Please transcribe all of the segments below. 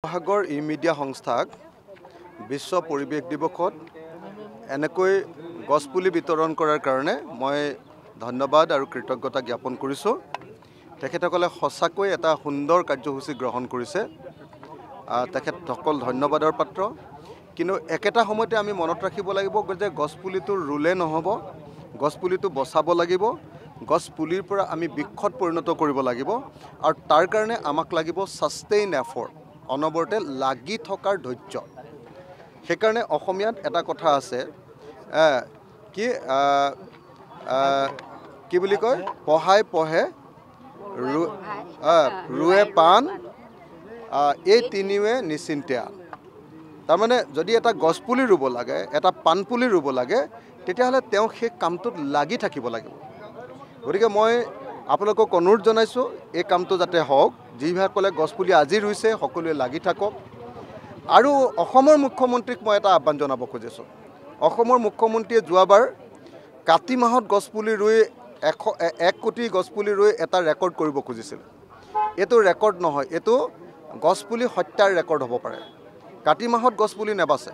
সাগৰ e-media সংস্থাক বিশ্ব পৰিৱেশ দিৱসত এনেকৈ গছপুলি বিতৰণ কৰাৰ কাৰণে মই ধন্যবাদ আৰু কৃতজ্ঞতা জ্ঞাপন কৰিছোঁ। তেখেতসকলে সঁচাকৈ এটা সুন্দৰ কাৰ্যসূচী গ্ৰহণ কৰিছে। তেখেতসকল ধন্যবাদৰ পাত্ৰ। কিন্তু একেটা সময়তে আমি মনত ৰাখিব লাগিব যে গছপুলিটো ৰুলে নহ'ব, গছপুলিটো বচাব লাগিব, গছপুলিৰ পৰা আমি বৃক্ষত পৰিণত কৰিব লাগিব আৰু তাৰ কাৰণে আমাক লাগিব সাষ্টেইন এফৰ্ট, অনবৰতে লাগি থকাৰ ধৈৰ্য। সেইকাৰণে অসমীয়াত এটা কথা আছে কি বুলি কয়, পঢ়াই পঢ়ে ৰুৱে পাণ, এই তিনিওৱে নিশ্চিন্তে আন। তাৰমানে যদি এটা গছপুলি ৰুব লাগে, এটা পাণপুলি ৰুব লাগে, তেতিয়াহ'লে তেওঁ সেই কামটোত লাগি থাকিব লাগিব। গতিকে মই আপোনালোকক অনুৰোধ জনাইছোঁ এই কামটো যাতে হওক। যিসকলে গছপুলি আজি ৰুইছে সকলোৱে লাগি থাকক। আৰু অসমৰ মুখ্যমন্ত্ৰীক মই এটা আহ্বান জনাব খুজিছোঁ। অসমৰ মুখ্যমন্ত্ৰীয়ে যোৱাবাৰ কাতি মাহত গছপুলি ৰুই 1 কোটি গছপুলি ৰুই এটা ৰেকৰ্ড কৰিব খুজিছিল। এইটো ৰেকৰ্ড নহয়, এইটো গছপুলি হত্যাৰ ৰেকৰ্ড হ'ব পাৰে। কাতি মাহত গছপুলি নাবাচে,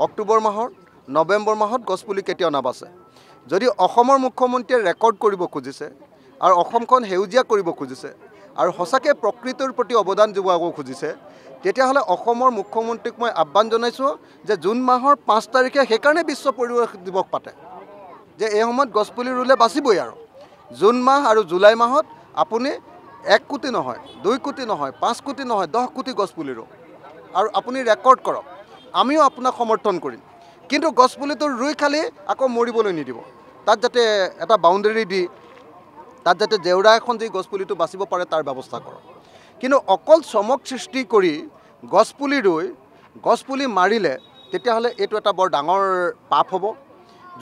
অক্টোবৰ মাহত, নৱেম্বৰ মাহত গছপুলি কেতিয়াও নাবাচে। যদি অসমৰ মুখ্যমন্ত্ৰীয়ে ৰেকৰ্ড কৰিব খুজিছে আৰু অসমখন সেউজীয়া কৰিব খুজিছে আৰু সঁচাকৈ প্ৰকৃতিৰ প্ৰতি অৱদান যোগাব খুজিছে, তেতিয়াহ'লে অসমৰ মুখ্যমন্ত্ৰীক মই আহ্বান জনাইছোঁ যে জুন মাহৰ 5 তাৰিখে সেইকাৰণে বিশ্ব পৰিৱেশ দিৱস পাতে, যে এই সময়ত গছপুলি ৰুলে বাচিবই। আৰু জুন মাহ আৰু জুলাই মাহত আপুনি 1 কোটি নহয়, 2 কোটি নহয়, 5 কোটি নহয়, 10 কোটি গছপুলি ৰুওক আৰু আপুনি ৰেকৰ্ড কৰক। আমিও আপোনাক সমৰ্থন কৰিম। কিন্তু গছপুলিটো ৰুই খালি আকৌ মৰিবলৈ নিদিব। তাত যাতে এটা বাউণ্ডেৰী দি, তাত যাতে জেওৰা এখন দি গছপুলিটো বাচিব পাৰে তাৰ ব্যৱস্থা কৰক। কিন্তু অকল চমক সৃষ্টি কৰি গছপুলি ৰুই গছপুলি মাৰিলে তেতিয়াহ'লে এইটো এটা বৰ ডাঙৰ পাপ হ'ব।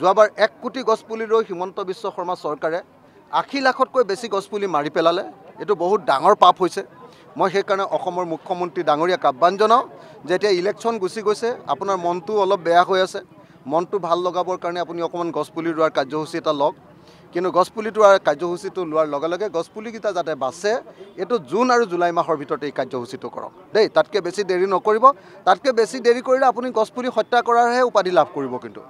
যোৱাবাৰ 1 কোটি গছপুলি ৰুই হিমন্ত বিশ্ব শৰ্মা চৰকাৰে 80 লাখতকৈ বেছি গছপুলি মাৰি পেলালে। এইটো বহুত ডাঙৰ পাপ হৈছে। মই সেইকাৰণে অসমৰ মুখ্যমন্ত্ৰী ডাঙৰীয়াক আহ্বান জনাওঁ যে এতিয়া ইলেকশ্যন গুচি গৈছে, আপোনাৰ মনটো অলপ বেয়া হৈ আছে, মনটো ভাল লগাবৰ কাৰণে আপুনি অকণমান গছপুলি ৰোৱাৰ কাৰ্যসূচী এটা লওক। কিন্তু গছপুলি ৰোৱাৰ কাৰ্যসূচীটো লোৱাৰ লগে লগে গছপুলিকেইটা যাতে বাচে, এইটো জুন আৰু জুলাই মাহৰ ভিতৰতে এই কাৰ্যসূচীটো কৰক দেই। তাতকৈ বেছি দেৰি নকৰিব। তাতকৈ বেছি দেৰি কৰিলে আপুনি গছপুলি হত্যা কৰাৰহে উপাধি লাভ কৰিব। কিন্তু